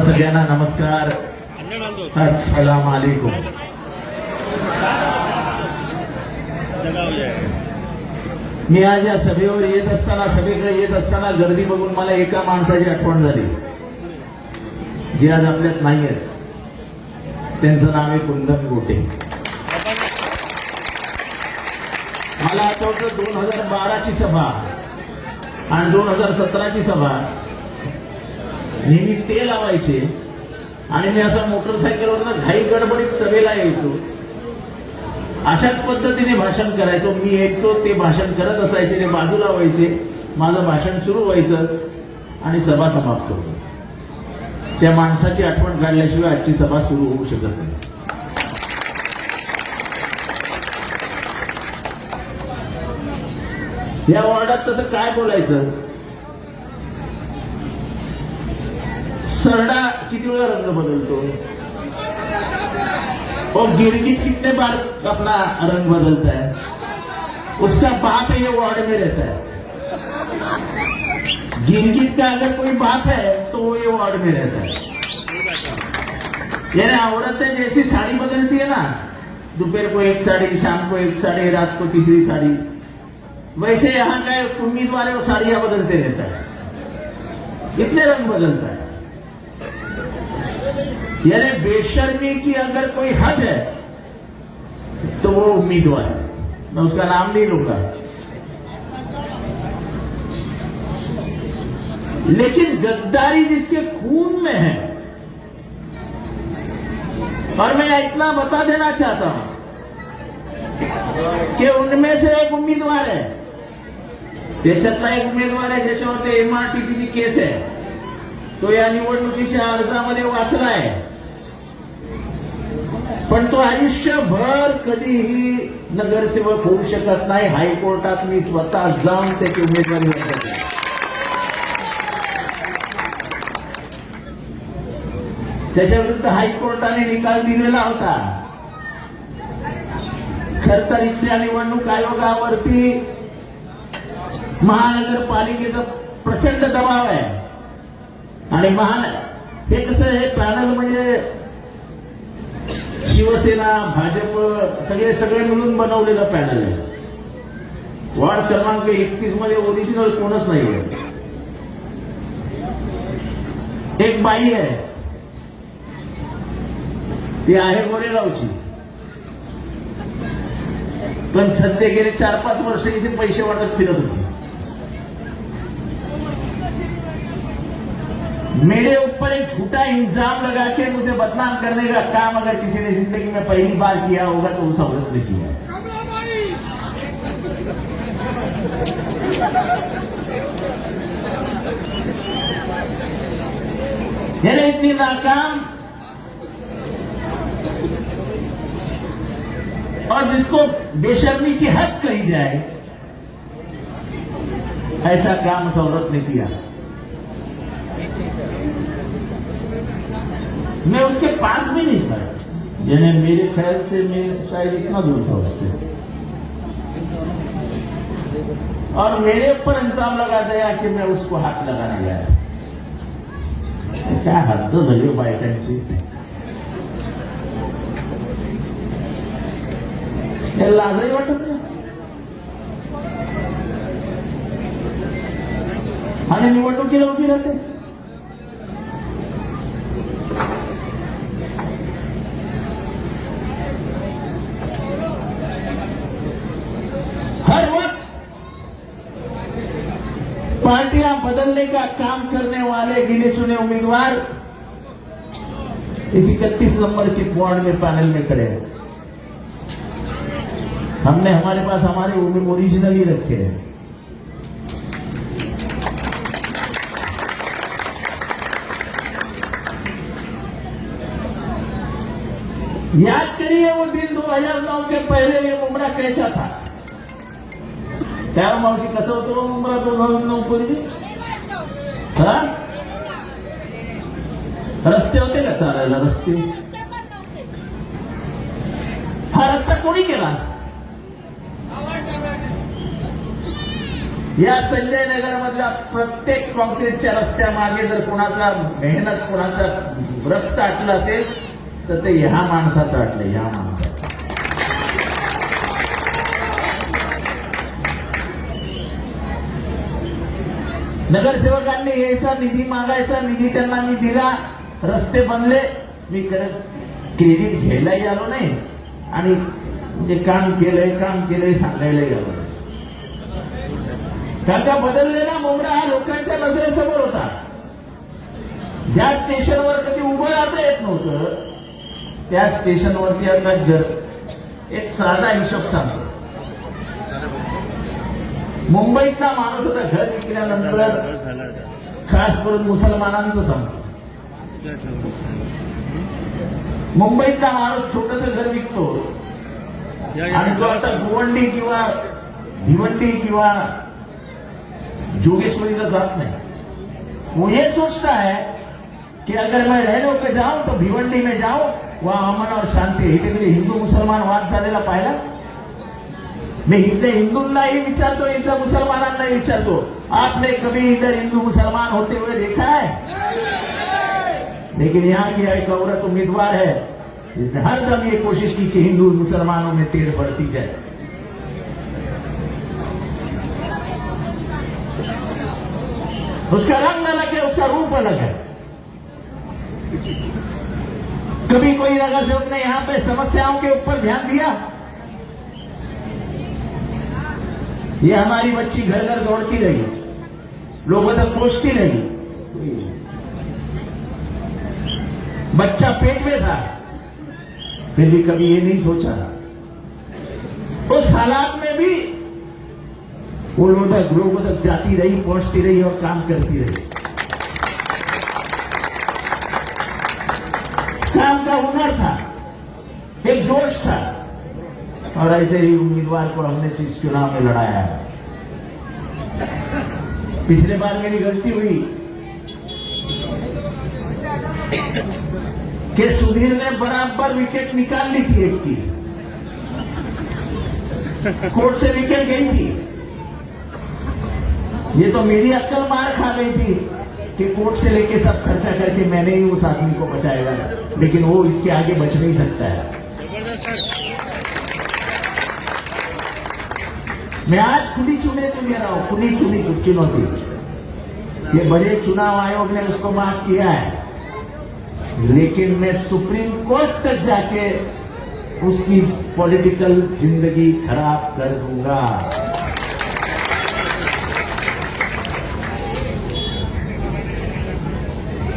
सगळ्यांना नमस्कार. अस्सलाम वालेकुम. मी आज या सभेवर येत असताना, सभेकडे येत असताना गर्दी बघून मला एका माणसाची आठवण झाली, जे आज आपल्यात नाही आहेत. त्यांचं नाव आहे कुंदन गोटे. मला आठवतं 2012ची सभा आणि 2017ची सभा नेहमी ते लावायचे आणि मी असं मोटरसायकलवरनं घाई गडबडीत सभेला यायचो. अशाच पद्धतीने भाषण करायचो. मी यायचो, ते भाषण करत असायचे, ते बाजूला व्हायचे, माझं भाषण सुरू व्हायचं आणि सभा समाप्त होती. त्या माणसाची आठवण काढल्याशिवाय आजची सभा सुरू होऊ शकत नाही. या वॉर्डात तसं काय बोलायचं? सरडा किती वेळा रंग बदलतो, और गिरगिट कितने बार अपना रंग बदलता है. उसका बाप ये वार्ड में रहता है. गिरगिट का अगर कोई बाप है तो वो ये वार्ड में रहता है. यानी औरतें जैसी साड़ी बदलती है ना, दोपहर को एक साड़ी, शाम को एक साड़ी, रात को तीसरी साड़ी, वैसे यहाँ का उम्मीदवार है वो साड़ियां बदलते रहता है. कितने रंग बदलता है. यानी बेशर्मी की अगर कोई हद है तो वो उम्मीदवार है. मैं उसका नाम नहीं लूंगा, लेकिन गद्दारी जिसके खून में है. और मैं इतना बता देना चाहता हूं कि उनमें से एक उम्मीदवार है, त्याच्यातला एक उमेदवार आहे ज्याच्यावर MRTPची केस आहे. तो या निवडणुकीच्या अर्जामध्ये वाचलाय, पण तो आयुष्यभर कधीही नगरसेवक होऊ शकत नाही. हायकोर्टात मी स्वतः जाऊन त्याची उमेदवारी वाचली. त्याच्या विरुद्ध हायकोर्टाने निकाल दिलेला होता. खर तर इथल्या निवडणूक आयोगावरती महानगरपालिकेचा प्रचंड दबाव आहे. आणि हे कसं आहे, पॅनल म्हणजे शिवसेना, भाजप सगळे मिळून बनवलेलं पॅनल आहे. वार्ड क्रमांक 31 मध्ये ओरिजिनल कोणच नाहीये. एक बाई आहे, ती आहे गोरेगावची, पण सध्या गेले 4-5 वर्ष इथे पैसे वाटत फिरत होते. मेरे ऊपर एक झूठा इल्जाम लगा के मुझे बदनाम करने का काम अगर किसी ने जिंदगी में पहली बार किया होगा तो उस औरत ने किया. ये इतनी नाकाम, और जिसको बेशर्मी की हद कही जाए, ऐसा काम उस औरत ने किया. मैं उसके पास भी नहीं था, यानी मेरे ख्याल से मैं शायद इतना दूर था उससे, और मेरे ऊपर इल्जाम लगा दिया कि मैं उसको हाथ लगाने गया. क्या हद झाली बायकांची. लाजही वाटत नाही. आणि निवडणुकीला उभी राहते. हर वक्त पार्टियां बदलने का काम करने वाले गिने चुने उम्मीदवार इस 31 नंबर के वार्ड में पैनल में खड़े हैं. हमने हमारे पास हमारे ओरिजिनल ही रखे हैं. याद करिए वो दिन 2009 के पहले ये मुंबरा कैसा था. त्या मावशी कसं होतं मुंबरा 2009 पूर्वी. रस्ते होते का चालायला? रस्ते, हा रस्ता कोणी केला? या संजय नगर मधल्या प्रत्येक कॉन्क्रीटच्या रस्त्या मागे जर कोणाचा मेहनत, कोणाचा रक्त आटलं असेल तर ते ह्या माणसाचं आटलं, ह्या माणसाचं. नगरसेवकांनी यायचा, निधी मागायचा, निधी त्यांना मी दिला, रस्ते बनले. मी क्रेडिट घ्यायलाही आलो नाही आणि जे काम केलंय सांगायलाही आलो नाही. कारण का बदललेला मुंब्रा हा लोकांच्या नजरेसमोर होता. ज्या स्टेशनवर कधी उभं राहता येत नव्हतं त्या स्टेशनवरती आता एक साधा हिशोब सांगतो. मुंबईतला माणूस होता घर विकल्यानंतर, खास करून मुसलमानांचं सांगतो, मुंबईतला माणूस छोटस घर विकतो आणि तो आता गोवंडी किंवा भिवंडी किंवा जोगेश्वरीला जात नहीं. वो ये सोचता है कि अगर मैं रहने पे जाऊं तो भिवंडी में जाऊं, वहां अमन और शांती. इथे कधी हिंदू मुसलमान वाद झालेला पाहिला? मैं इतने हिंदूंनाही विचारतो, इथल्या मुसलमानांनाही विचारतो, आपने कभी इधर हिंदू मुसलमान होते हुए देखा है? लेकिन यहाँ की एक औरत उम्मीदवार है जिसने हरदम ये कोशिश की कि हिंदू मुसलमानों में तेड़ बढ़ती जाए. उसका रंग अलग है, उसका रूप अलग है. कभी कोई नगरसेवक ने यहां पे समस्याओं के ऊपर ध्यान दिया? ये हमारी बच्ची घर घर दौड़ती रही, लोगों तक पहुंचती रही, बच्चा पेट में था, फिर भी कभी ये नहीं सोचा उस हालात में भी वो लोगों तक जाती रही, पहुंचती रही और काम करती रही. काम का हुनर था, एक जोश था, और ऐसे ही उम्मीदवार को हमने इस चुनाव में लड़ाया है. पिछले बार मेरी गलती हुई कि सुधीर ने बराबर विकेट निकाल ली थी, एक की कोर्ट से विकेट गई थी. ये तो मेरी अक्ल मार खा गई थी कि कोर्ट से लेके सब खर्चा करके मैंने ही उस आदमी को बचाएगा, लेकिन वो इसके आगे बच नहीं सकता है. मैं आज खुली चुने तो ले रहा हूं, खुली चुनी चुनौती. ये बड़े चुनाव आयोग ने उसको माफ किया है, लेकिन मैं सुप्रीम कोर्ट तक जाके उसकी पॉलिटिकल जिंदगी खराब कर दूंगा.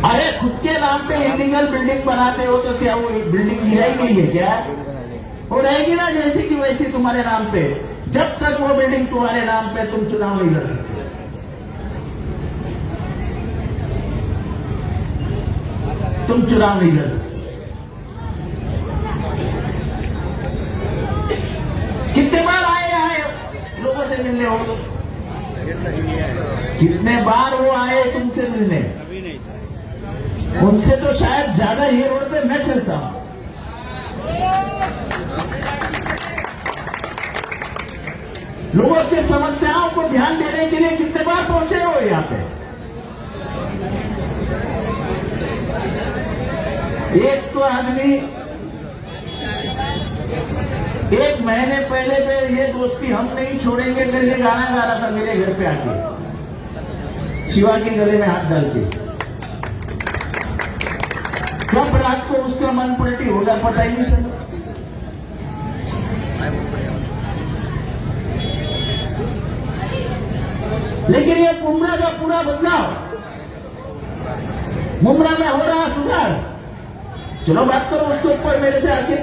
अरे खुद के नाम पे इलीगल बिल्डिंग बनाते हो तो क्या वो बिल्डिंग गिराई गई है क्या? वो रहेगी ना जैसे कि वैसे तुम्हारे नाम पे. जब तक वो बिल्डिंग तुम्हारे नाम पे, तुम चुनाव नहीं लड़ सकते. तुम चुनाव नहीं लड़ सकते. कितने बार आए लोगों से मिलने हो? कितने बार वो आए तुमसे मिलने? उनसे तो शायद ज्यादा ये रोड पे मैं चलता हूं. लोगों की समस्याओं को ध्यान देने के लिए कितने बार पहुंचे हो यहाँ पे? एक तो आदमी 1 महीने पहले पे ये दोस्ती हम नहीं छोड़ेंगे करके गाना गा रहा था मेरे घर पे आके, शिवा के गले में हाथ डाल के. कब रात को उसका मन पलटी होगा पता ही नहीं चला. लेकिन ये मुंब्रा का पूरा बदलाव, मुंब्रा में हो रहा सुधार, चलो बात करो उसके ऊपर मेरे से आके.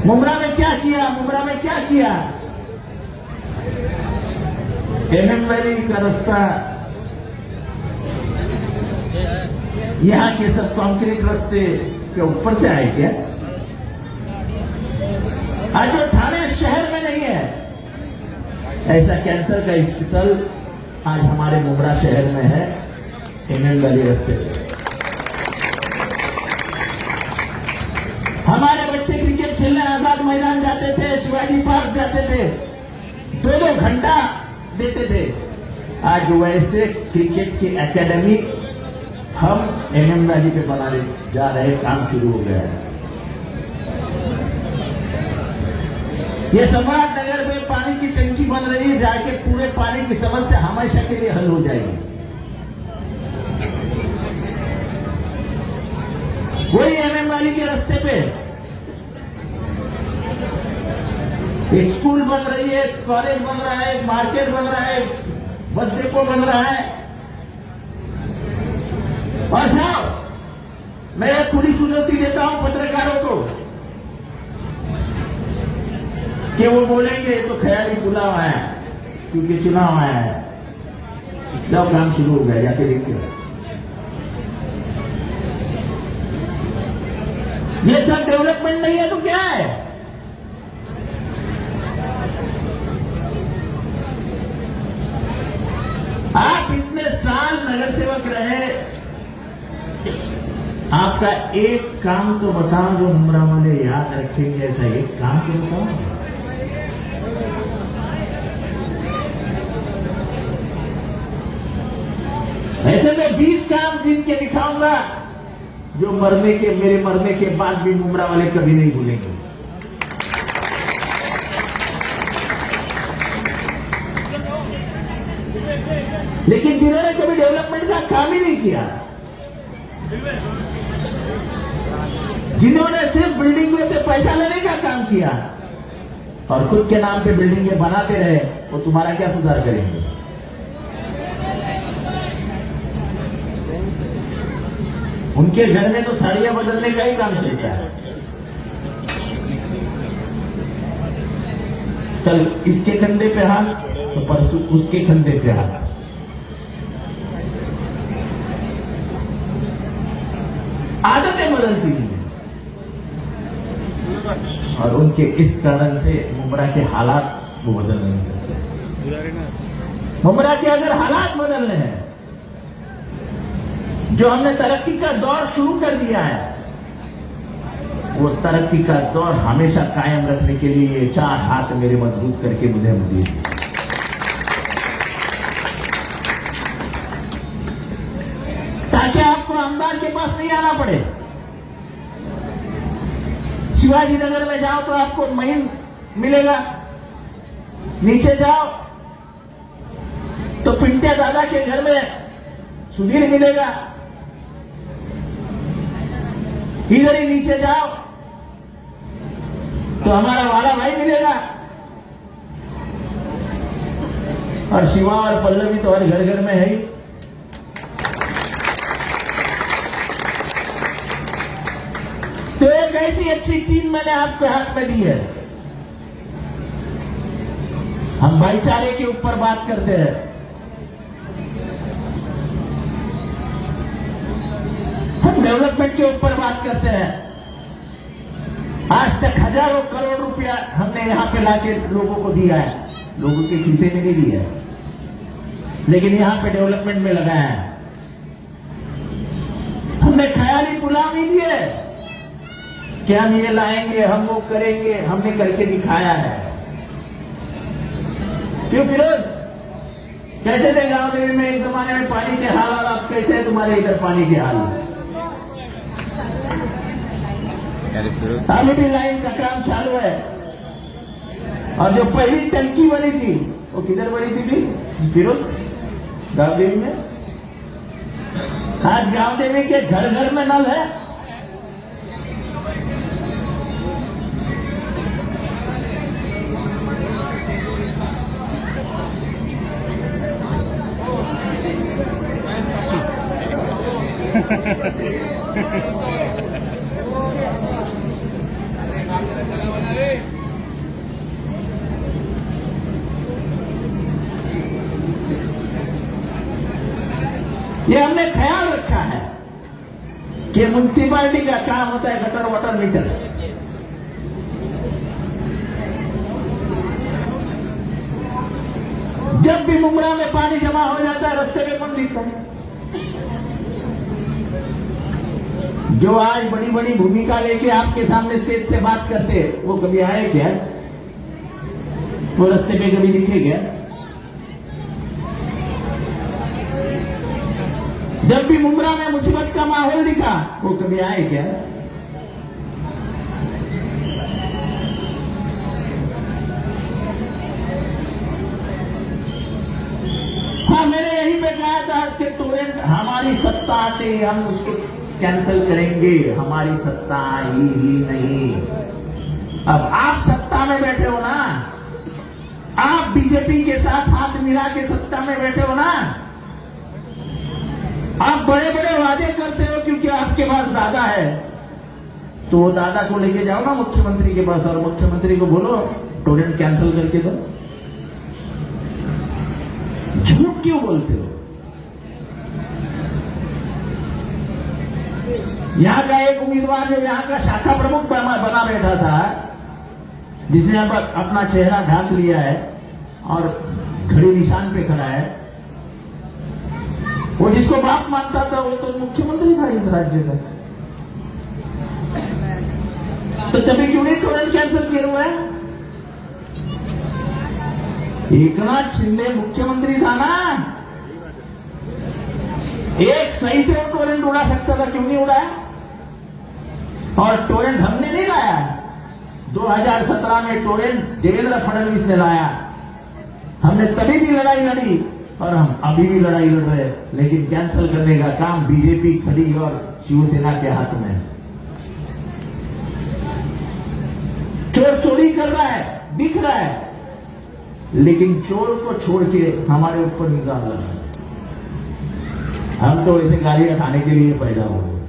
मुंब्रा में क्या किया, मुंब्रा में क्या किया? एमएम वैली का रास्ता, यहाँ के सब कंक्रीट रास्ते के ऊपर से आए क्या? आज जो थाने शहर में नहीं है, ऐसा कैंसर का अस्पताल आज हमारे मुंब्रा शहर में है, एमएम वैली रास्ते पे. शिवाजी पार्क जाते थे, 2-2 घंटा देते थे। आज वैसे क्रिकेट की एकेडमी हम एमएम राजी पे बनाने जा रहे, काम शुरू हो गया है। ये सम्राट नगर में पानी की टंकी बन रही है, जाके पूरे पानी की समस्या हमेशा के लिए हल हो जाएगी। वही एमएम वाली के रास्ते पे एक स्कूल बन रही है, कॉलेज बन रहा है, एक मार्केट बन रहा है, बस डिपो बन रहा है। और जाओ, मैं खुली चुनौती देता हूं पत्रकारों को कि वो बोलेंगे तो ख्याली बुलाव है क्योंकि चुनाव आया है। जब काम शुरू हो गया जाके देखते हो, ये सब डेवलपमेंट नहीं है तो क्या है? आप इतने साल नगर सेवक रहे, आपका एक काम तो बताओ जो मुमरा वाले याद रखेंगे, ऐसा एक काम तो बताओ। ऐसे में 20 काम जिनके दिखाऊंगा जो मेरे मरने के बाद भी मुमरा वाले कभी नहीं भूलेंगे। लेकिन जिन्होंने कभी डेवलपमेंट का काम ही नहीं किया, जिन्होंने सिर्फ बिल्डिंगों से पैसा लेने का काम किया और खुद के नाम पे बिल्डिंगें बनाते रहे, वो तुम्हारा क्या सुधार करेंगे? उनके घर में तो साड़ियां बदलने का ही काम चलता है। कल इसके कंधे पे हाथ तो परसों उसके कंधे पे हाथ। आदतें बदलती हैं और उनके इस कारण से मुमरा के हालात वो बदल नहीं सकते। मुमरा के अगर हालात बदलने हैं, जो हमने तरक्की का दौर शुरू कर दिया है, वो तरक्की का दौर हमेशा कायम रखने के लिए ये 4 हाथ मेरे मजबूत करके मुझे दीजिए। ताकि आपको अंबार के पास नहीं आना पड़े। शिवाजी नगर में जाओ तो आपको महीन मिलेगा, नीचे जाओ तो पिंटिया दादा के घर में सुधीर मिलेगा, इधर ही नीचे जाओ तो हमारा वाला भाई मिलेगा। और शिवा और पल्लवी तो हर घर घर में है ही। तो एक ऐसी अच्छी टीम मैंने आपके हाथ में दी है। हम भाईचारे के ऊपर बात करते हैं, हम डेवलपमेंट के ऊपर बात करते हैं। आज तक हजारों करोड़ रुपया हमने यहां पे लाके लोगों को दिया है, लोगों के खीसे में नहीं दिया है, लेकिन यहां पे डेवलपमेंट में लगाया है। हमने ख्याली पुलाव नहीं दिए कि हम ये लाएंगे, हम वो करेंगे, हमने करके दिखाया है। क्यों फिरोज, कैसे थे गांव देवी में एक जमाने में पानी के हाल, और अब कैसे है तुम्हारे इधर पानी के हाल? अभी भी लाइन का काम चालू है। और जो पहली टंकी बनी थी वो किधर बनी थी फिरोज? गांव देवी में। आज गांव देवी के घर घर में नल है। ये हमने ख्याल रखा है कि म्युनिसिपालिटी का काम होता है गटर वाटर मीटर। जब भी मुमरा में पानी जमा हो जाता है, रास्ते में कौन दिखता है? जो आज बड़ी बड़ी भूमिका लेके आपके सामने स्टेज से बात करते हैं, वो कभी आए क्या? वो रास्ते पे कभी दिखे क्या? जब भी मुंब्रा में मुसीबत का माहौल दिखा वो कभी आए क्या? हाँ, मैंने यही पे कहा था कि टोरेंट हमारी सत्ता आते ही हम उसको कैंसिल करेंगे, हमारी सत्ता आई ही नहीं। अब आप सत्ता में बैठे हो ना, आप बीजेपी के साथ हाथ मिला के सत्ता में बैठे हो ना, आप बड़े बड़े वादे करते हो क्योंकि आपके पास दादा है, तो वो दादा को लेके जाओ ना मुख्यमंत्री के पास और मुख्यमंत्री को बोलो टोरेंट कैंसिल करके दो। झूठ क्यों बोलते हो? यहां का एक उम्मीदवार जो यहां का शाखा प्रमुख बना बैठा था, जिसने अब अपना चेहरा ढांक लिया है और घड़ी निशान पे खड़ा है, वो जिसको बाप मानता था वो तो मुख्यमंत्री था इस राज्य का। तो तभी क्यों नहीं टोरेंट कैंसिल किया हुआ है? एकनाथ शिंदे मुख्यमंत्री था ना, एक सही से वो टोरेंट उड़ा सकता था, क्यों नहीं उड़ाया? और टोरेंट हमने नहीं लाया, 2017 में टोरेंट देवेंद्र फडणवीस ने लाया। हमने तभी भी लड़ाई लड़ी और हम अभी भी लड़ाई लड़ रहे हैं, लेकिन कैंसिल करने का काम बीजेपी खड़ी और शिवसेना के हाथ में है। चोर चोरी कर रहा है, दिख रहा है, लेकिन चोर को छोड़ के हमारे ऊपर निजाम लगा। हम तो ऐसे गालियां खाने के लिए पैदा हुए।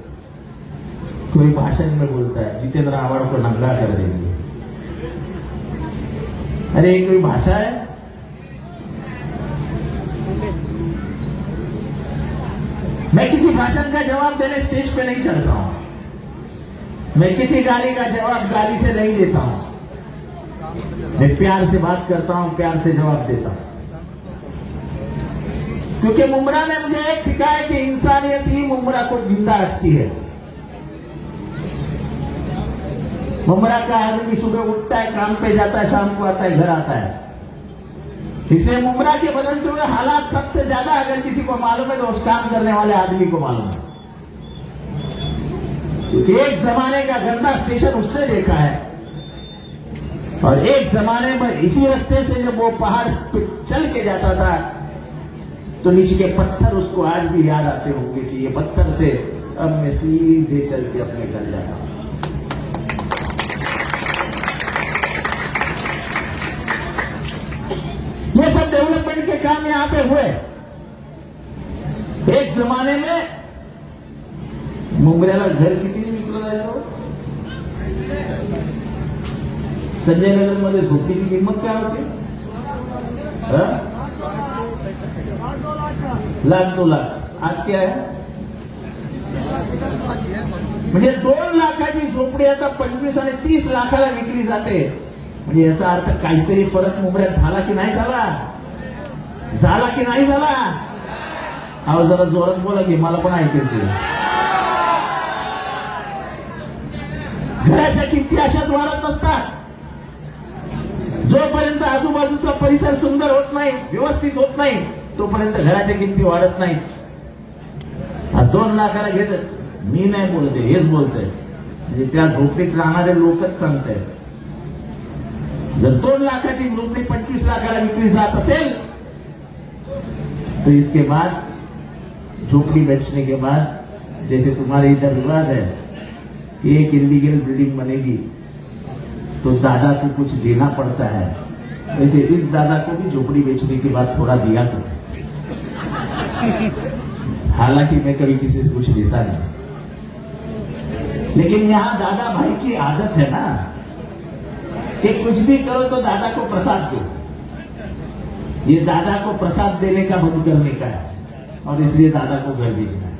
कोई भाषण में बोलता है जितेंद्र आवाड़ को नंगा कर देंगे। अरे ये कोई भाषा है? मैं किसी भाषण का जवाब देने स्टेज पे नहीं चढ़ता हूं। मैं किसी गाली का जवाब गाली से नहीं देता हूं। मैं प्यार से बात करता हूं, प्यार से जवाब देता हूं। क्योंकि मुंब्रा ने मुझे एक सिखाया कि इंसानियत ही मुंब्रा को जिंदा रखती है। मुंब्रा का आदमी सुबह उठता है, काम पे जाता है, शाम को आता है, घर आता है। इसलिए मुंब्रा के बदलते हुए हालात सबसे ज्यादा अगर किसी को मालूम है तो उस काम करने वाले आदमी को मालूम है। क्योंकि एक जमाने का गंदा स्टेशन उसने देखा है और एक जमाने में इसी रास्ते से जब वो पहाड़ पे चल के जाता था तो नीचे के पत्थर उसको आज भी याद आते होंगे कि ये पत्थर थे, अब मैं सीधे चल के अपने घर जाता हूं। ये सब डेवलपमेंट के काम यहां पे हुए। एक जमाने में मुंब्र्याला घर किती विकलं जायचं? संजय नगर मध्ये झोपडीची किंमत काय होती? लाख 2 लाख। आज क्या है? म्हणजे 2 लाखाची झोपडी आता 25 आणि 30 लाखाला विकली जाते। म्हणजे याचा अर्थ काहीतरी फरक मुंब्र्यात झाला की नाही झाला? झाला की नाही झाला? अहो जरा जोरात बोला की मला पण ऐकायचं। घराच्या किमती अशाच वाढत नसतात। जोपर्यंत आजूबाजूचा परिसर सुंदर होत नाही, व्यवस्थित होत नाही, तोपर्यंत घराच्या किमती वाढत नाही। आज 2 लाखाला घेत, मी नाही बोलते, हेच बोलतोय, म्हणजे त्या झोपडीत राहणारे लोकच सांगतायत। जर 2 लाखाची झोपडी 25 लाखाला विकली जात असेल तो इसके बाद झोपड़ी बेचने के बाद जैसे तुम्हारे इधर रिवाज है कि एक इलीगल बिल्डिंग बनेगी तो दादा को कुछ देना पड़ता है, वैसे इस दादा को भी झोपड़ी बेचने के बाद थोड़ा दिया करो। हालांकि मैं कभी किसी से कुछ देता नहीं, लेकिन यहां दादा भाई की आदत है ना कि कुछ भी करो तो दादा को प्रसाद दो। ये दादा को प्रसाद देने का बंद करने का है और इसलिए दादा को घर भेजना है।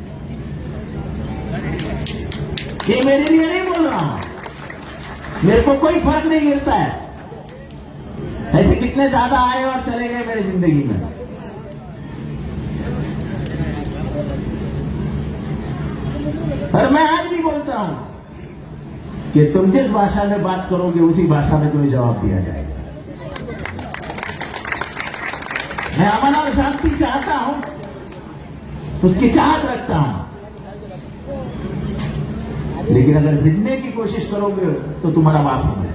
ये मेरे लिए नहीं बोल रहा हूं, मेरे को कोई फर्क नहीं गिरता है। ऐसे कितने दादा आए और चले गए मेरी जिंदगी में। और मैं आज भी बोलता हूं कि तुम जिस भाषा में बात करोगे उसी भाषा में तुम्हें जवाब दिया जाएगा। मैं अमन और शांति चाहता हूं, उसकी चाहत रखता हूं, लेकिन अगर भिड़ने की कोशिश करोगे तो तुम्हारा माफ होगा।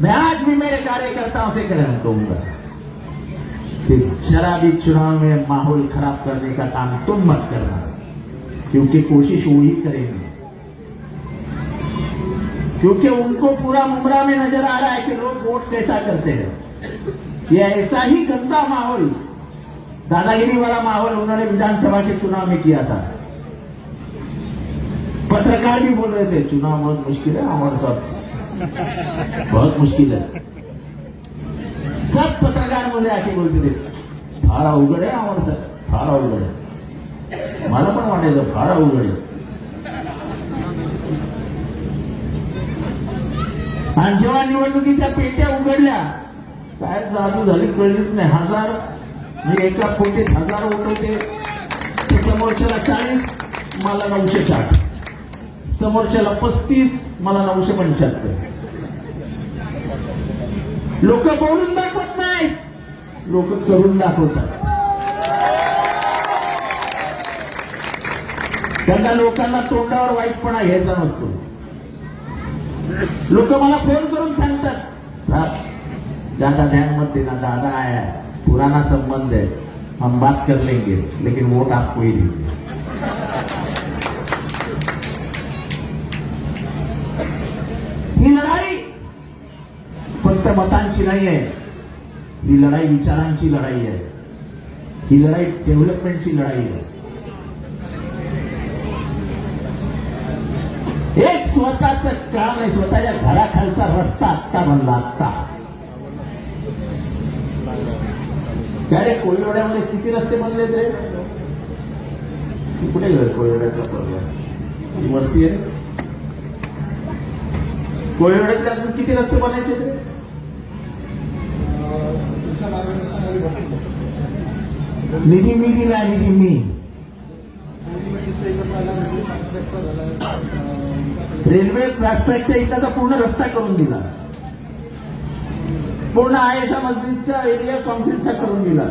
मैं आज भी मेरे कार्यकर्ताओं से कहना कहूंगा कि जरा भी चुनाव में माहौल खराब करने का काम तुम मत करना, क्योंकि कोशिश वो ही करेंगे, क्योंकि उनको पूरा मुमरा में नजर आ रहा है कि लोग वोट कैसा करते हैं। ये ऐसा ही गंदा माहौल, दादागिरी वाला माहौल उन्होंने विधानसभा के चुनाव में किया था। पत्रकार भी बोल रहे थे चुनाव बहुत मुश्किल है, हमारे साथ बहुत मुश्किल है। सब पत्रकार मुझे आके बोलते थे फार अवघड आहे आम्हाला सर, फार अवघड आहे। मला पण वाटायचं फार अवघड आहे। आणि जेव्हा निवडणुकीच्या पेट्या उघडल्या काय चालू झाली कळलीच नाही। म्हणजे एका कोटीत 1000 वोट होते, तर समोरच्याला 40, मला 960, समोरच्याला 35, मला 975। लोक बोलून दाखवत नाही, लोक करून दाखवतात। त्यांना लोकांना तोंडावर वाईटपणा घ्यायचा नसतो। लोक मला फोन करून सांगतात साहब ज्यादा ध्यान मत देना, दादा आया पुराना संबंध है, हम बात कर लेंगे, लेकिन वोट आपको ही देंगे। ही लढाई फक्त मतांची नाही आहे, ही लढाई विचारांची लढाई आहे, ही लढाई डेव्हलपमेंटची लढाई आहे। एक स्वतःचं काम आहे, स्वतःच्या घराखालचा रस्ता आत्ता बनला आत्ता। काय रे कोळीवाड्यामध्ये किती रस्ते बनले रे? कुठे गेले कोळीवाड्याचा प्रॉब्लेम? वरती आहे कोळीवाड्यातले अजून किती रस्ते बनायचे रे? निधी मी दिला, निधी मी। रेल्वे प्रॉस्पेक्टच्या इथला पूर्ण रस्ता करून दिला, पूर्ण आयशा मस्जिदचा एरिया कॉन्क्रीटचा करून दिला।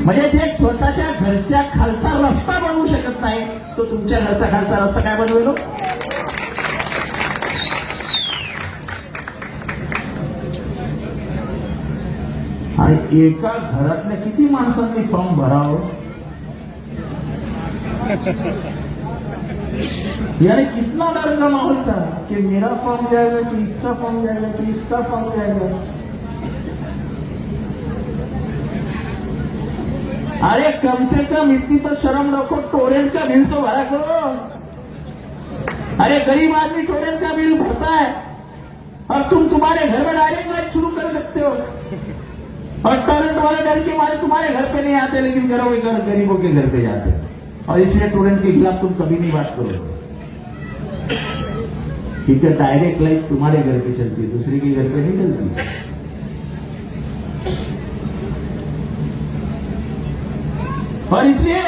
म्हणजे जे स्वतःच्या घरच्या खालचा रस्ता बनवू शकत नाही, तो तुमच्या घरचा खालचा रस्ता काय बनवेल? आणि एका घरातल्या किती माणसांनी फॉर्म भरावं? यानी कितना डर का माहौल था कि मेरा फॉर्म जाएगा कि इसका फॉर्म जाएगा कि इसका फॉर्म जाएगा। अरे कम से कम इतनी तो शर्म रखो, टोरेंट का बिल तो भरा करो। अरे गरीब आदमी टोरेंट का बिल भरता है और तुम तुम्हारे घर में डायरेक्ट लाइट शुरू कर सकते हो, और टोरेंट वाले डर के मारे तुम्हारे घर पे नहीं आते, लेकिन घरों के घर गरीबों के घर पे जाते, और इसलिए टोरेंट के खिलाफ तुम कभी नहीं बात करो। क्योंकि डायरेक्ट लाइट तुम्हारे घर पे चलती है, दूसरे के घर पे नहीं चलती। और इसलिए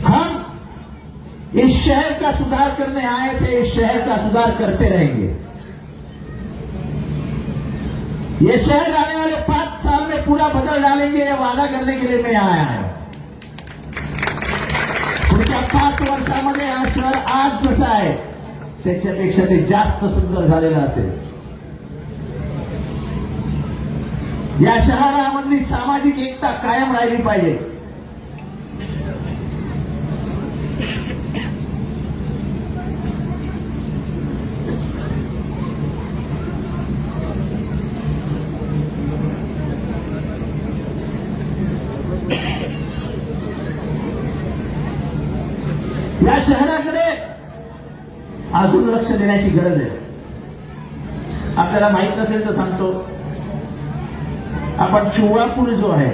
हम इस शहर का सुधार करने आए थे, इस शहर का सुधार करते रहेंगे। ये शहर आने वाले 5 साल में पूरा बदल डालेंगे, ये वादा करने के लिए मैं आया है। पुढच्या 5 वर्षामध्ये हा शहर आज जसं आहे त्याच्यापेक्षा ते जास्त सुंदर झालेलं असेल। या शहरामधली सामाजिक एकता कायम राहिली पाहिजे। या शहराकडे अजून लक्ष देण्याची गरज आहे। आपल्याला माहित नसेल तर सांगतो, आपण चुहा पूल जो आहे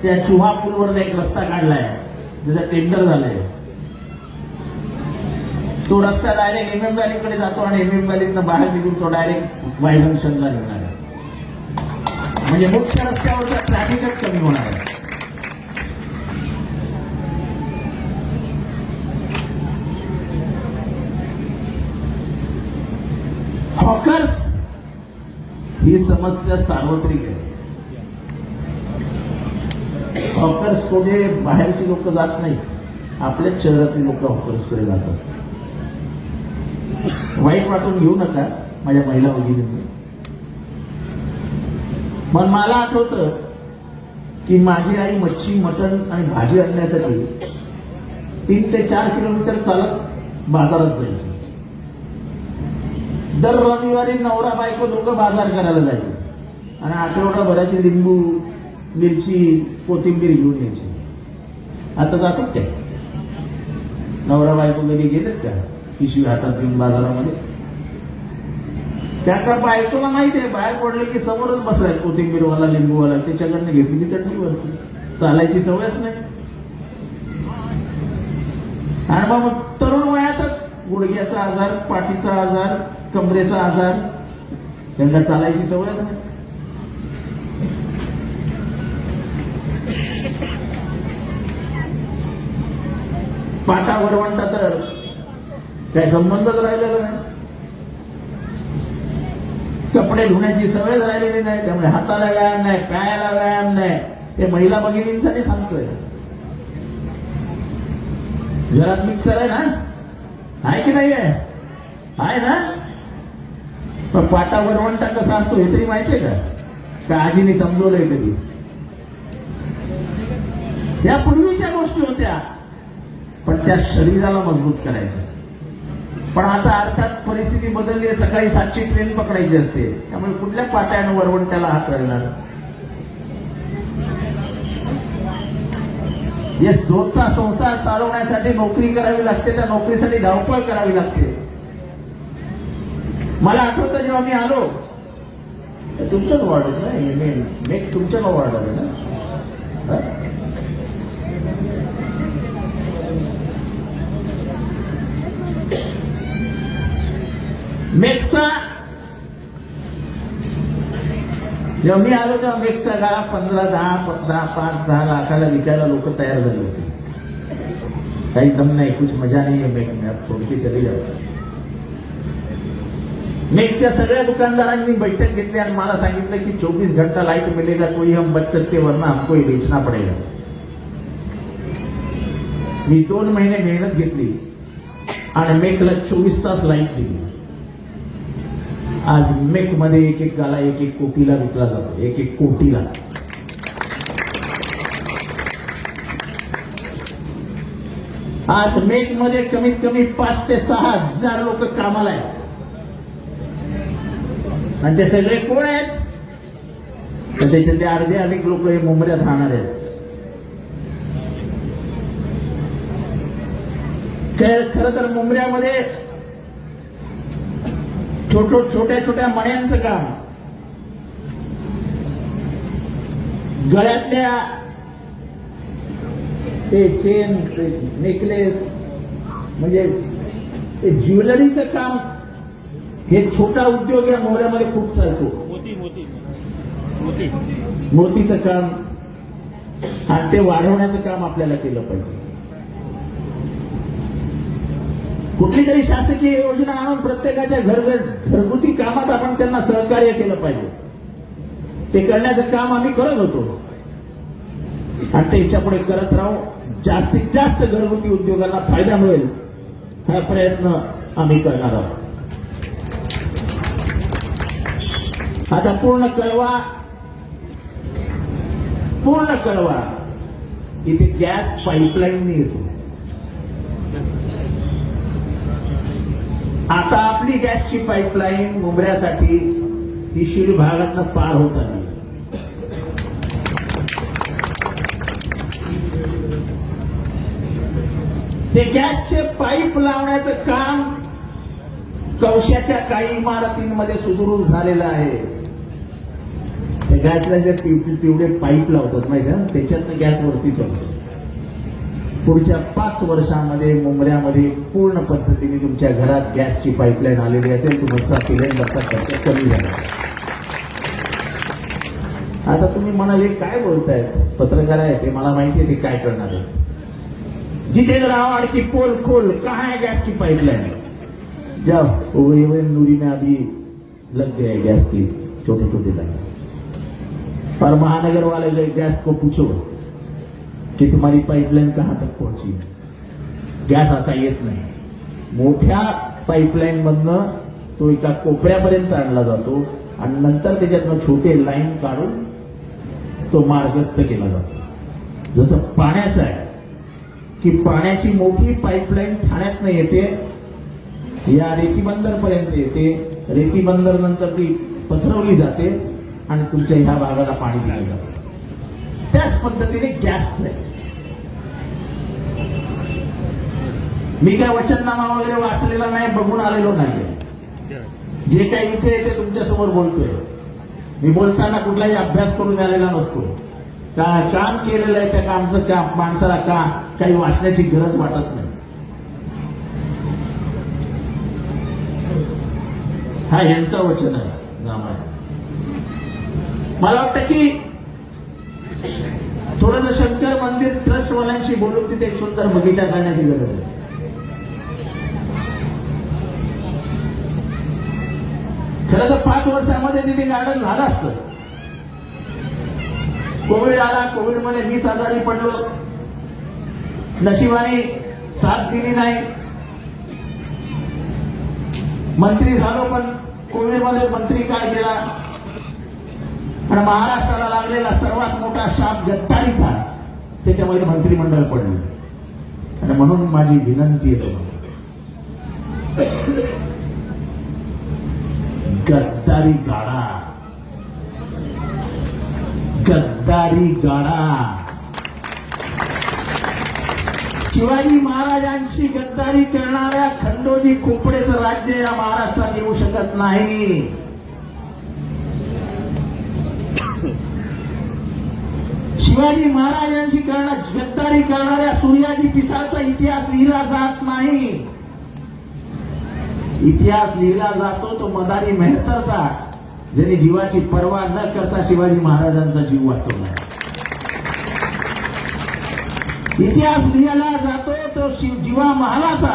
त्या चुहा पूलवर एक रस्ता काढलाय, ज्याचं टेंडर झालंय। तो रस्ता डायरेक्ट एमएम व्हॅलीकडे जातो आणि एमएम व्हॅलीतनं बाहेर निघून तो डायरेक्ट वाय जंक्शनला निघणार आहे। म्हणजे मुख्य रस्त्यावरचा ट्रॅफिकच कमी होणार आहे. हॉकर्स ही समस्या सार्वत्रिक आहे. हॉकर्स कोठे बाहेरची लोक जात नाही, आपल्याच शहरातली लोक हॉकर्सकडे जातात. वाईट वाटून घेऊ नका माझ्या महिला भगिनींनी. पण मला आठवतं की माझी आई मच्छी, मटण आणि भाजी आणण्यासाठी 3 ते 4 किलोमीटर चालत बाजारात जायची. दर रविवारी नवरा बायको दोघं बाजार करायला जायचे आणि आठवडाभराची लिंबू, मिरची, कोथिंबीर घेऊन यायची. आता जातात काय नवरा बायको कधी गेलेत का पिशवी हातात घेऊन बाजारामध्ये? त्या बायकोला माहिती आहे बाहेर पडले की समोरच बसलाय कोथिंबीरवाला, लिंबूवाला, त्याच्याकडनं घेतली चटणीवरती. चालायची सवयच नाही. आणि मग तरुण वयातच गुडघ्याचा आजार, पाठीचा आजार, कमरेचा आजार, त्यांना चालायची सवयच नाही. पाटा वरवंटा तर काय संबंधच राहिलेला नाही. कपडे धुण्याची सवय राहिलेली नाही, त्यामुळे हाताला व्यायाम नाही, पायाला व्यायाम नाही. ते महिला भगिनींसाठी सांगतोय. घरात मिक्सर आहे ना, आहे की नाही आहे? आहे ना. पण पाटा वरवंटा कसा असतो हे तरी माहितीये का आजीने समजवलंय कधी? या पूर्वीच्या गोष्टी होत्या, पण त्या शरीराला मजबूत करायच्या. पण आता अर्थात परिस्थिती बदलली आहे. सकाळी 7ची ट्रेन पकडायची असते, त्यामुळे कुठल्या पाट्यानं वरवंट्याला हात राहिला? येस, रोजचा संसार चालवण्यासाठी नोकरी करावी लागते, त्या नोकरीसाठी धावपळ करावी लागते. मला आठवतं जेव्हा मी आलो, तुमच्याच वॉर्डात ना, मेक तुमच्या वॉर्डात आहे ना. मेघचा जेव्हा मी आलो तेव्हा मेघचा गाळा 15, 10, 5, 10 लाखाला विकायला लोक तयार झाले होते. काही दम नाही, कुछ मजा नाही है मेघ में, अब छोड़ के चले जाओ. मेघच्या सगळ्या दुकानदारांनी बैठक घेतली आणि मला सांगितलं की 24 घंटा लाईट मिलेगा, कोई हम बच सकते वरना हमको ये बेचना पडेगा. मी 2 महिने मेहनत घेतली आणि मेघला 24 तास लाईट दिली. आज मेक मध्ये एक गाला 1 कोटीला विकला जातो, 1 कोटीला. आज मेक मध्ये कमीत कमी 5 ते 6 हजार लोक कामाला आहेत. आणि ते सगळे कोण आहेत? तर त्याच्यातले अर्धे अधिक लोक हे मुंबईत राहणार आहेत. खरं तर मुंबऱ्यामध्ये छोट्या छोट्या मण्यांचं काम, गळ्यातल्या ते चेन, नेकलेस, म्हणजे ते ज्वेलरीचं काम, हे छोटा उद्योग या मोहऱ्यामध्ये खूप चालतो. मोतीचं काम आणि ते वाढवण्याचं काम आपल्याला केलं पाहिजे. कुठली तरी शासकीय योजना आणून प्रत्येकाच्या घरगुती कामात आपण त्यांना सहकार्य केलं पाहिजे. ते करण्याचं काम आम्ही करत होतो आणि ते याच्यापुढे करत राहू. जास्तीत जास्त घरगुती उद्योगांना फायदा मिळेल हा प्रयत्न आम्ही करणार आहोत. आता पूर्ण कळवा इथे गॅस पाईपलाईनने येतो. आता आपली गॅसची पाईपलाईन मुंबऱ्यासाठी ही शिळ भागातनं पार होत आली. ते गॅसचे पाईप लावण्याचं काम कवशाच्या काही इमारतींमध्ये सुदृढ झालेलं आहे. त्या गॅसला जे पिवळे पाईप लावतात माहिती आहे, त्याच्यातनं गॅस वरती चालतो. पुढच्या 5 वर्षांमध्ये मुंबऱ्यामध्ये पूर्ण पद्धतीने तुमच्या घरात गॅसची पाईपलाईन आलेली असेल, तुमचा सिलेंडरचा खर्च कमी झाला. आता तुम्ही म्हणाले काय बोलतायत, पत्रकार आहे ते मला माहिती आहे ते काय करणार आहे. जितेंद्र आव्हाड की पोल खोल कहाँ है गैस की पाइपलाइन, जब ओएवन नूरी में अभी लग गए गैस की छोटे छोटे लाइन, और महानगर वाले गए गैस को पूछो कि तुम्हारी पाइपलाइन कहां तक पहुंची. गॅस असा येत नाही, मोठ्या पाईपलाईन मधनं तो एका कोपऱ्यापर्यंत आणला जातो आणि नंतर त्याच्यातनं छोटे लाईन काढून तो मार्गस्थ केला जातो. जसं पाण्याचं आहे की पाण्याची मोठी पाईपलाईन ठाण्यातनं येते, या रेतीबंदर पर्यंत येते, रेतीबंदर नंतर ती पसरवली जाते आणि तुमच्या ह्या भागाला पाणी दिलं जातं. त्याच पद्धतीने गॅसचं आहे. मी काय वचननामा वगैरे वाचलेला नाही, बघून आलेलो नाही. जे काही इथे ते तुमच्या समोर बोलतोय, मी बोलताना कुठलाही अभ्यास करून आलेला नसतो. काम केलेलं आहे त्या कामचं काम माणसाला काही वाचण्याची गरज वाटत नाही. हा यांचं वचन आहे नाम आहे. मला वाटतं की थोडंसं शंकर मंदिर ट्रस्टवाल्यांशी बोलून तिथे एक सुंदर बगीचा करण्याची गरज आहे. खरं तर 5 वर्षामध्ये तिथे गार्डन झालं असतं. कोविड आला, कोविडमध्ये मीच आजारी पडलो, नशिबाने साथ दिली नाही. मंत्री झालो पण कोविडमध्ये मंत्री काय केला, आणि महाराष्ट्राला लागलेला सर्वात मोठा शाप गद्दारीचा, त्याच्यामध्ये मंत्रिमंडळ पडलं. आणि म्हणून माझी विनंती आहे, गद्दारी गाडा, गद्दारी गाडा. शिवाजी महाराजांशी गद्दारी करणाऱ्या खंडोजी खोपडेचं राज्य या महाराष्ट्रात येऊ शकत नाही. शिवाजी महाराजांशी गद्दारी करणाऱ्या सूर्याजी पिसाळचा इतिहास लिहिला जात नाही. इतिहास लिहिला जातो तो मदारी मेहतरचा, ज्याने जीवाची पर्वा न करता शिवाजी महाराजांचा जीव वाचवला. इतिहास लिहिला जातो तो जीवा महालाचा,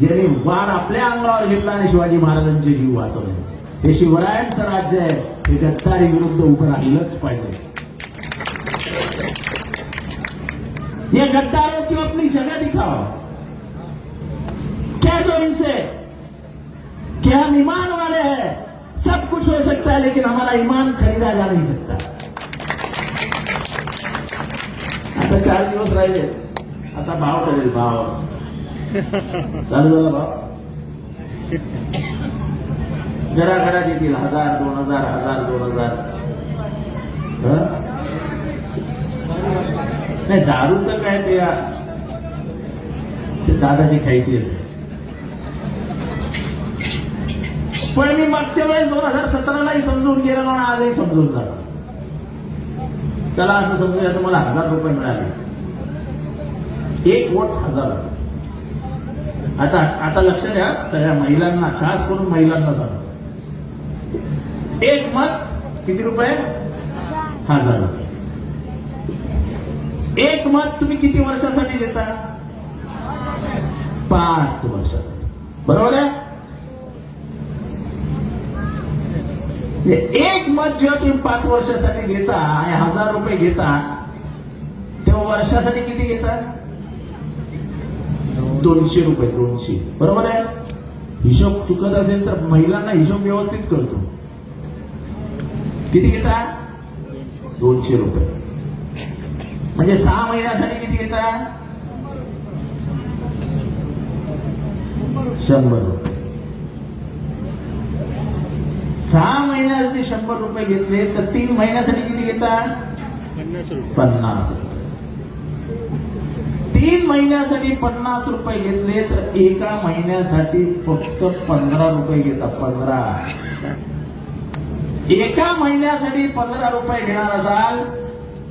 ज्याने वाण आपल्या अंगावर घेतला आणि शिवाजी महाराजांचे जीव वाचवले. हे शिवरायांचं राज्य आहे, हे गद्दारी विरुद्ध उभं राहिलंच पाहिजे. ये गद्दारों की अपनी जगह दिखाओ. कह दो इनसे कि हम ईमान वाले हैं, सब कुछ हो सकता है लेकिन हमारा ईमान खरीदा जा नहीं सकता. आता 4 दिवस राहिले, आता भाव करेल. भाव चालू झाला. भाव घराघरात येतील 1000, 2000, 1000, 2000. नाही, दारू तर काय ते दादाची खायची आहे. पण मी मागच्या वेळेस 2017लाही समजून गेलो आणि आजही समजून झालो. चला असं समजूया, तुम्हाला 1000 रुपये मिळाले, 1 वोट 1000. आता लक्ष द्या, सगळ्या महिलांना, खास करून महिलांना सांगा, 1 मत किती रुपये? 1000. 1 मत तुम्ही किती वर्षासाठी देता? 5 वर्षासाठी. बरोबर आहे? 1 मत जेव्हा तुम्ही 5 वर्षासाठी घेता आणि 1000 रुपये घेता, तेव्हा वर्षासाठी किती घेता? 200 रुपये. 200. बरोबर आहे? हिशोब चुकत असेल तर महिलांना हिशोब व्यवस्थित करतो. किती घेता? 200 रुपये. म्हणजे 6 महिन्यासाठी किती घेता? 100 रुपये. 6 महिन्यासाठी 100 रुपये घेतले तर 3 महिन्यासाठी किती घेता? 50 रुपये. 3 महिन्यासाठी 50 रुपये घेतले तर एका महिन्यासाठी फक्त 15 रुपये घेता. 15. एका महिन्यासाठी 15 रुपये घेणार असाल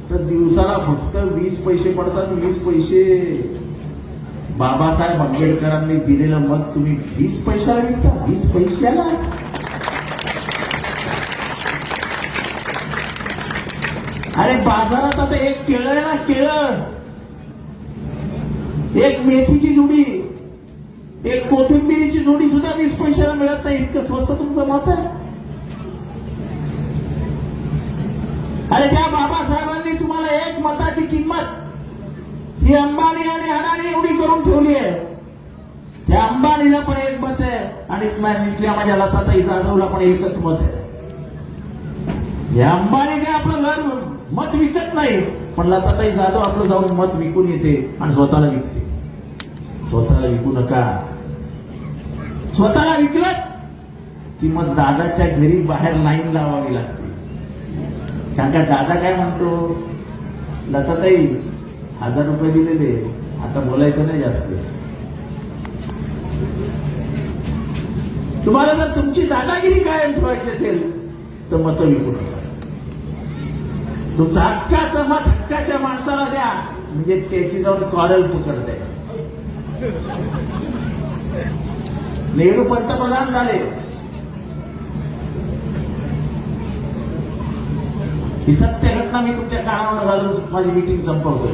तर दिवसाला फक्त 20 पैसे पडतात. 20 पैसे बाबासाहेब आंबेडकरांनी दिलेलं मत तुम्ही 20 पैशाला विकता. 20 पैशाला. अरे बाजारात आता एक केळं आहे ना, केळं, एक मेथीची जुडी, एक कोथिंबिरीची जोडी सुद्धा 20 पैशाला मिळत नाही. इतकं स्वस्त तुमचं मत आहे? अरे त्या बाबासाहेबांनी तुम्हाला एक मताची किंमत ही अंबानी आणि अडाणी एवढी करून ठेवली आहे. त्या अंबानीला पण एक मत आहे आणि इथल्या माझ्या लताताई जाधवला पण एकच मत आहे. या अंबानी काय आपलं घर मत विकत नाही, पण लताताई जाधव आपलं जाऊन मत विकून येते आणि स्वतःला विकते. स्वतःला विकू नका. स्वतःला विकलं की मग दादाच्या घरी बाहेर लाईन लावावी लागते. कारण का दादा काय म्हणतो, लताताई 1000 रुपये दिलेले, आता बोलायचं नाही जास्त. तुम्हाला जर तुमची दादागिरी कायम ठेवायची असेल तर मतं विकू नका. तुमचा हक्काचा मत हक्काच्या माणसाला द्या, म्हणजे त्याची जाऊन कॉरल पकडते. नेहरू पंतप्रधान झाले, ही सत्य घटना मी तुमच्या कानावर घालून माझी मीटिंग संपवतोय.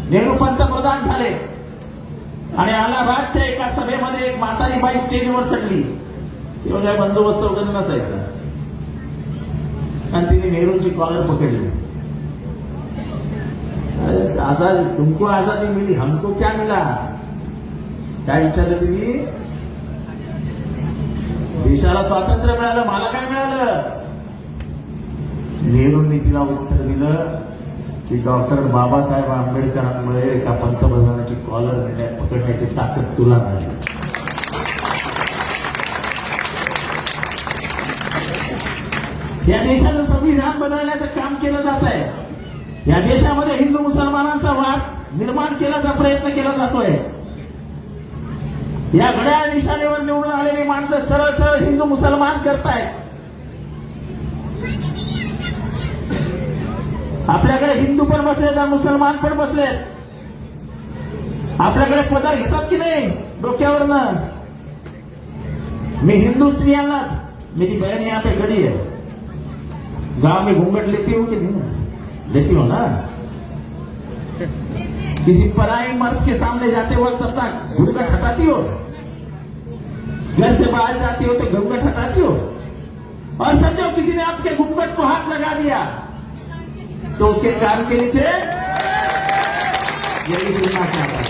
नेहरू पंतप्रधान झाले आणि अलाहाबादच्या एका सभेमध्ये एक म्हातारी बाई स्टेजवर चढली. तेव्हा काय बंदोबस्त वगैरे नसायचा आणि तिने नेहरूंची कॉलर पकडली. आजाद, तुमको आजादी मिली, हमको क्या मिला? काय विचारलं तुम्ही? देशाला स्वातंत्र्य मिळालं, मला काय मिळालं? नेहरूंनी तिला उत्तर दिलं की डॉक्टर बाबासाहेब आंबेडकरांमुळे एका पंतप्रधानाची कॉलर पकडण्याची ताकद तुला नाही. या देशाचं संविधान बदलण्याचं काम केलं जात आहे. या देशामध्ये हिंदू मुसलमानांचा वाद निर्माण केल्याचा प्रयत्न केला जातोय. या घड्याळ निशाणीवर निवडून आलेली माणसं सरळ सरळ हिंदू मुसलमान करतायत. आपल्याकडे हिंदू पण बसलेत आणि मुसलमान पण बसलेत. आपल्याकडे पदर घेतात की नाही डोक्यावरनं? मैं हिंदू स्त्रियांना, मेरी बहन यहाँ पे खड़ी है, गांव में घूंघट लेती हो कि नहीं? लेती हो ना? किसी पराई मर्द के सामने जाते वक्त अपना घूंघट हटाती हो? घर से बाहर जाती हो तो घूंघट हटाती हो? और समझो किसी ने आपके घूंघट को हाथ लगा दिया तो उसके कान के नीचे यही सुनना चाहता है।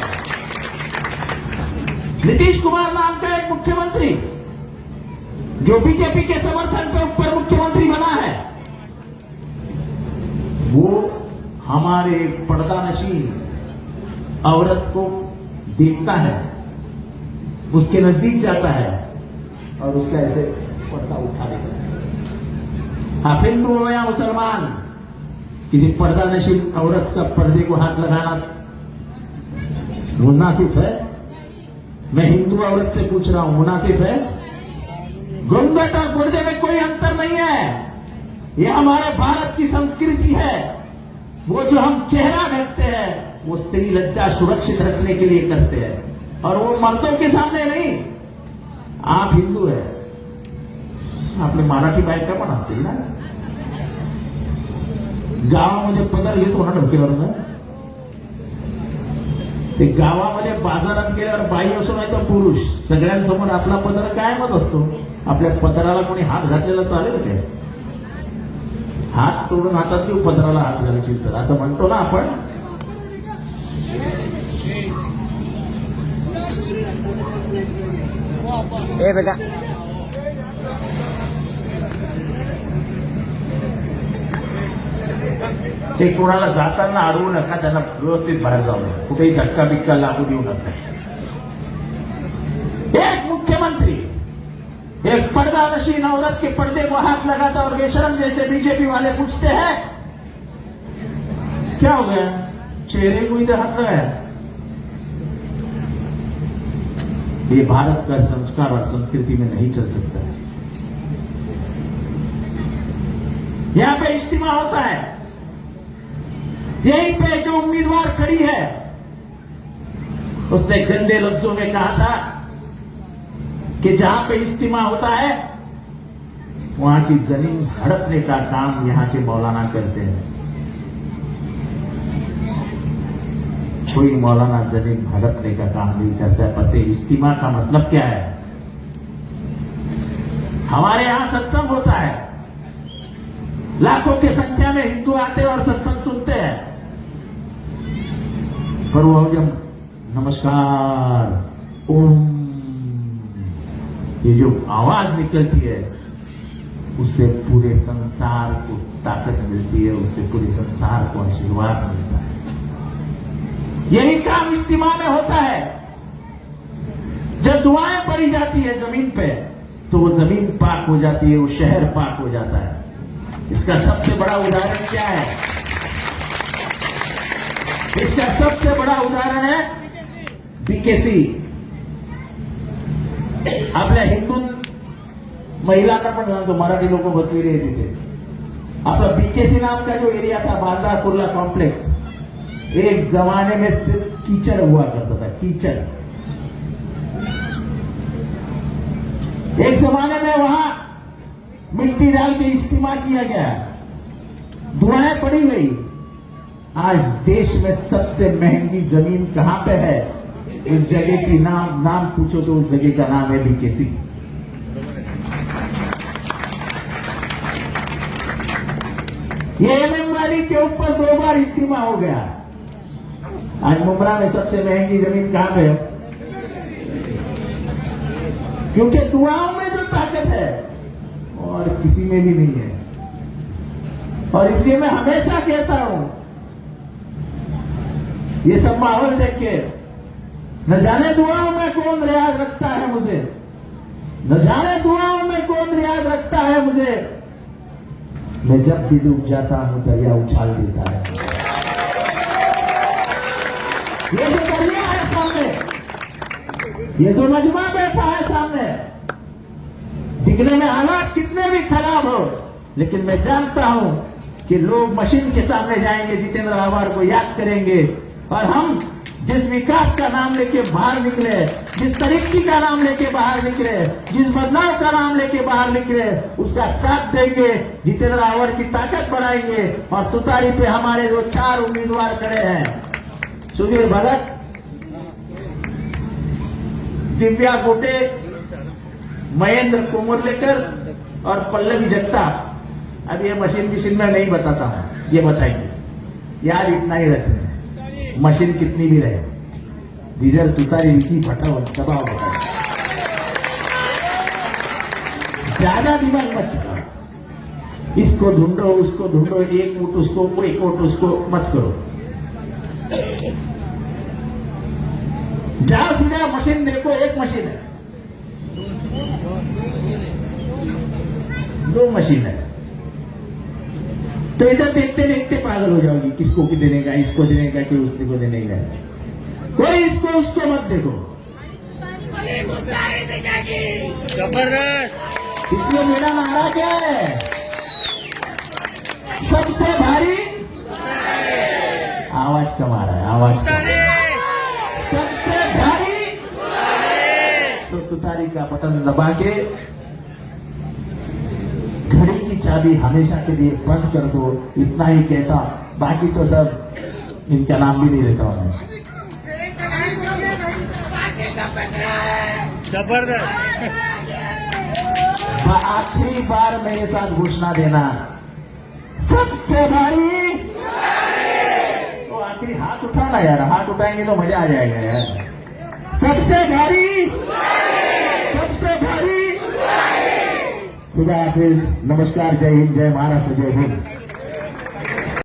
नीतीश कुमार नाम का एक मुख्यमंत्री जो बीजेपी के समर्थन पे ऊपर मुख्यमंत्री बना है, वो हमारे पर्दानशीन औरत को देखता है, उसके नजदीक जाता है और उसका ऐसे पर्दा उठा देता है। आप हिंदू हो या मुसलमान, किसी पर्दानशीन औरत का पर्दे को हाथ लगाना मुनासिब है? मैं हिंदू औरत से पूछ रहा हूं, मुनासिब है? घूंघट और पर्दे में कोई अंतर नहीं है। ये हमारे भारत की संस्कृति है। वो जो हम चेहरा ढकते हैं वो स्त्री लज्जा सुरक्षित रखने के लिए करते हैं और वो मर्दों के सामने नहीं। आप हिंदू है, आपले मराठी बायका पण असतील ना? गावामध्ये पदर घेतो ना डोक्यावरनं, ते गावामध्ये बाजारात गेल्यावर बाई असो नाही तर पुरुष सगळ्यांसमोर आपला पदर कायमच असतो. आपल्या पदराला कोणी हात घातलेला चालेल काय? हात तोडून हातात घेऊ, पदराला हात घालायची तर असं म्हणतो ना आपण. बेटा ते कोणाला जाताना अडवू नका, त्यांना व्यवस्थित बाहेर जाऊ नका, कुठेही धक्का बिक्का लागू देऊ नका. एक मुख्यमंत्री एक पर्दानशीन औरत के पर्दे को हाथ लगाता और बेशरम जैसे बीजेपी वाले पूछते हैं क्या हो गया, चेहरे को इधर हाथ लगाया? ये भारत का संस्कार और संस्कृति में नहीं चल सकता है। यहां पे इज्तिमा होता है, यहीं पे जो उम्मीदवार खड़ी है उसने गंदे लफ्जों में कहा था कि जहां पे इज्तिमा होता है वहां की जमीन हड़पने का काम यहां के मौलाना करते हैं। कोई मौलाना जमीन भड़कने का काम नहीं करता। पते इज्तिमा का मतलब क्या है? हमारे यहां सत्संग होता है, लाखों की संख्या में हिंदू आते हैं और सत्संग सुनते हैं, पर वो जब नमस्कार ओम ये जो आवाज निकलती है उससे पूरे संसार को ताकत मिलती है, उससे पूरे संसार को आशीर्वाद मिलता है। यही काम इज्तिमा में होता है। जब दुआएं पड़ी जाती है जमीन पे तो वो जमीन पाक हो जाती है, वो शहर पाक हो जाता है। इसका सबसे बड़ा उदाहरण क्या है? इसका सबसे बड़ा उदाहरण है बीकेसी। आपल्या हिंदू महिलांना पण सांगतो, मराठी लोक बसलेले आहेत तिथे। आपला बीकेसी नाम का जो एरिया था, बांद्रा कुर्ला कॉम्प्लेक्स, एक जमाने में सिर्फ कीचड़ हुआ करता था, कीचड़। एक जमाने में वहां मिट्टी डाल के इस्तेमाल किया गया, दुआएं पड़ी गई। आज देश में सबसे महंगी जमीन कहां पे है? उस जगह की नाम पूछो तो उस जगह का नाम है बीकेसी। ये एमएम वाली के ऊपर 2 बार इस्तेमा हो गया। आज मुंब्रा में सबसे महंगी जमीन कहां पे है? क्योंकि दुआओं में जो ताकत है और किसी में भी नहीं है। और इसलिए मैं हमेशा कहता हूं, ये सब माहौल देख के न जाने दुआओं में कौन रियाज रखता है मुझे, न जाने दुआओं में कौन रियाज रखता है मुझे। मैं जब भी डूब जाता हूं दरिया उछाल देता है। ये जो दरिया है सामने, ये जो मजमा बैठा है सामने, दिखने में हालात कितने भी खराब हो, लेकिन मैं जानता हूं कि लोग मशीन के सामने जाएंगे, जितेंद्र आवार को याद करेंगे, और हम जिस विकास का नाम लेके बाहर निकले, जिस तरक्की का नाम लेके बाहर निकले, जिस बदलाव का नाम लेके बाहर निकले, उसका साथ देंगे, जितेंद्र आवार की ताकत बढ़ाएंगे। और तुतारी पे हमारे जो 4 उम्मीदवार खड़े हैं, सुधीर भगत, दिव्या गोटे, महेंद्र कोमरलेकर और पल्लवी जगताप। अब ये मशीन में नहीं बताता हूं, ये बताएंगे। यार इतना ही रखते हैं, मशीन कितनी भी रहे, डीजल तुतारी विकी फटाओ दबाओ बताओ, ज्यादा दिमाग मत चलाओ। इसको ढूंढो उसको ढूंढो, एक वोट उसको एक वोट उसको मत करो। जाओ सीधा मशीन देखो, एक मशीन है, 2 मशीन है, तो इधर देखते देखते पागल हो जाओगी। किसको कि देने का, इसको देने का कि उसको देने का। कोई इसको उसको मत देखो। जबरदस्त। इसलिए मेरा नारा क्या है? सबसे भारी आवाज कमा रहा है, आवाज सबसे भारी, तो तुतारी का बटन दबा के घड़ी की चाबी हमेशा के लिए बंद कर दो। इतना ही कहता, बाकी तो सब इनका नाम भी नहीं लेता हूं। जबरदस्त। आखिरी बार मेरे साथ घोषणा देना, सबसे भारी। तो आखिरी हाथ उठाना यार, हाथ उठाएंगे तो मजा आ जाएगा यार। सबसे भारी, सबसे भारी। खुदा हाफिज, नमस्कार, जय हिंद, जय महाराष्ट्र, जय हिंद।